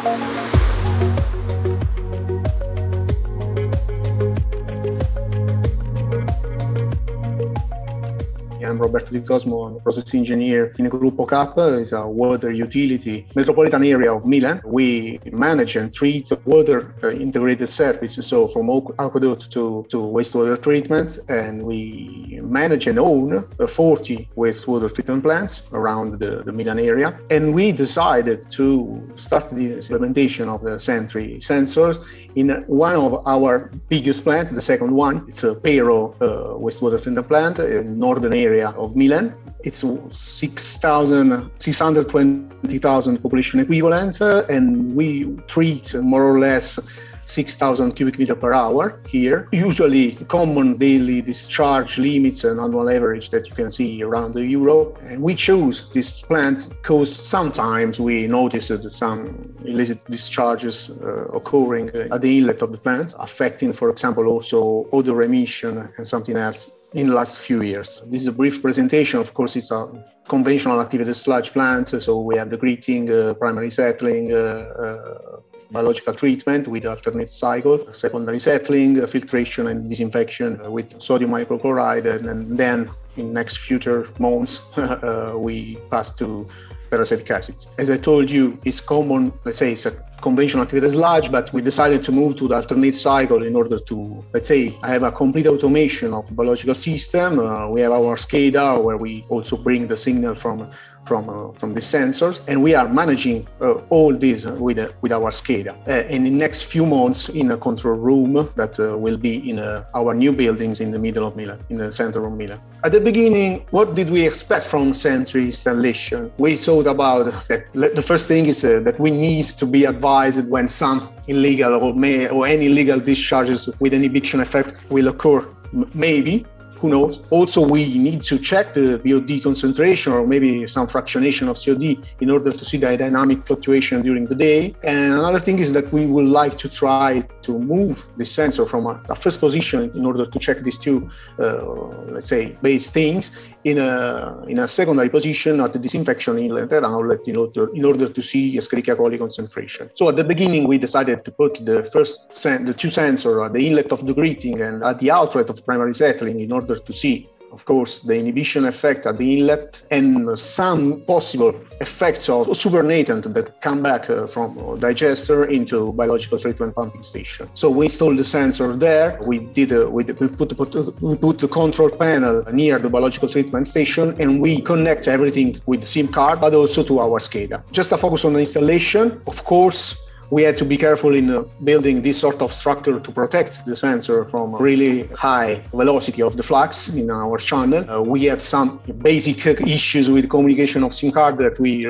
I'm Roberto Di Cosmo, I'm a process engineer in Gruppo K, is a water utility metropolitan area of Milan. We manage and treat water integrated services, so from aqueduct to wastewater treatment, and we manage and own 40 wastewater treatment plants around the Milan area. And we decided to start the implementation of the Sentry sensors in one of our biggest plants, the second one. It's a Pero wastewater treatment plant in northern area of Milan. It's 620,000 population equivalent, and we treat more or less 6,000 cubic meter per hour here. Usually common daily discharge limits and annual average that you can see around Europe. And we chose this plant because sometimes we noticed some illicit discharges occurring at the inlet of the plant, affecting, for example, also odor emission and something else in the last few years. This is a brief presentation. Of course, it's a conventional activated sludge plant. So we have the gritting, primary settling, biological treatment with alternate cycle, secondary settling, filtration and disinfection with sodium hypochlorite, and then in next future months we pass to peracetic acid. As I told you, it's common, let's say it's a conventional activated sludge, but we decided to move to the alternate cycle in order to, let's say, have a complete automation of the biological system. We have our SCADA where we also bring the signal from the sensors, and we are managing all this with our SCADA. In the next few months in a control room that will be in our new buildings in the middle of Milan, in the center of Milan. At the beginning, what did we expect from Sentry installation? We thought about that the first thing is that we need to be advised when some illegal or any illegal discharges with an eviction effect will occur, maybe. Who knows? Also, we need to check the BOD concentration or maybe some fractionation of COD in order to see the dynamic fluctuation during the day. And another thing is that we would like to try to move the sensor from a first position in order to check these two, let's say, base things in a secondary position at the disinfection inlet and outlet in order to see Escherichia coli concentration. So at the beginning, we decided to put the two sensors at the inlet of the gritting and at the outlet of primary settling in order to see, of course, the inhibition effect at the inlet and some possible effects of supernatant that come back from digester into biological treatment pumping station. So we installed the sensor there. We put the control panel near the biological treatment station, and we connect everything with the SIM card, but also to our SCADA. Just a focus on the installation. Of course, we had to be careful in building this sort of structure to protect the sensor from really high velocity of the flux in our channel. We had some basic issues with communication of SIM card that we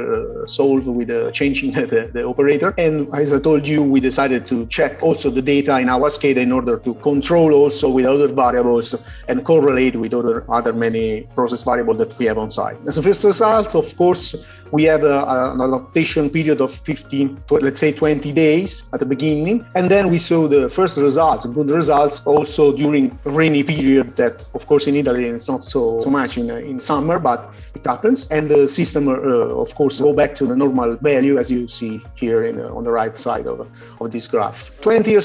solved with changing the operator. And as I told you, we decided to check also the data in our SCADA in order to control also with other variables and correlate with other many process variables that we have on site. As a first result, of course, we had an adaptation period of 20 days at the beginning. And then we saw the first results, good results, also during rainy period that, of course, in Italy, it's not so much in summer, but it happens. And the system, of course, go back to the normal value, as you see here on the right side of this graph. 20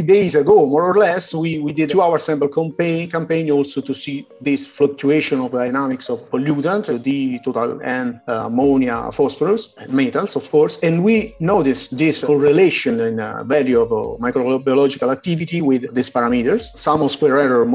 days ago, more or less, we did a 2-hour sample campaign also to see this fluctuation of dynamics of pollutant, the total and ammonia, phosphorus, and metals, of course. And we noticed this correlation in value of microbiological activity with these parameters. Sum of square error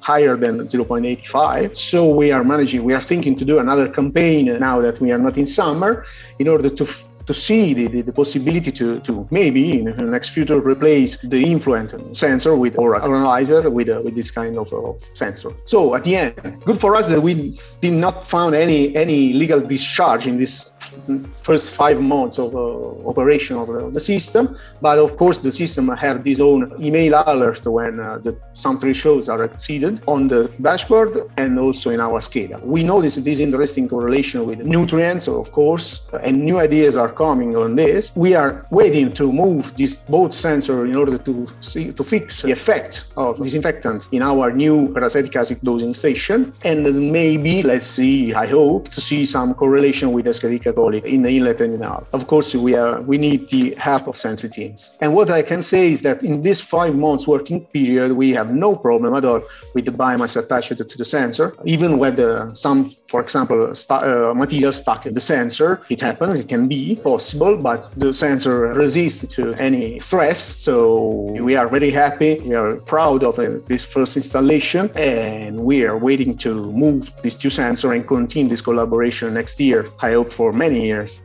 higher than 0.85. So we are thinking to do another campaign now that we are not in summer in order to see the possibility to maybe in the next future replace the influent sensor or analyzer with this kind of sensor. So at the end, good for us that we did not find any legal discharge in this first 5 months of operation of the system. But of course, the system have its own email alert when some thresholds are exceeded on the dashboard and also in our SCADA. We noticed this interesting correlation with nutrients, of course, and new ideas are coming on this. We are waiting to move these both sensors in order to fix the effect of disinfectant in our new paracetic acid dosing station. And maybe, let's see, I hope to see some correlation with Escherichia coli in the inlet and in the out. Of course, we need the help of Sentry teams. And what I can say is that in this 5 months working period, we have no problem at all with the biomass attached to the sensor. Even when some, for example, material stuck in the sensor, it happens, it can be possible, but the sensor resists to any stress. So we are very happy. We are proud of this first installation, and we are waiting to move these two sensors and continue this collaboration next year. I hope for many years.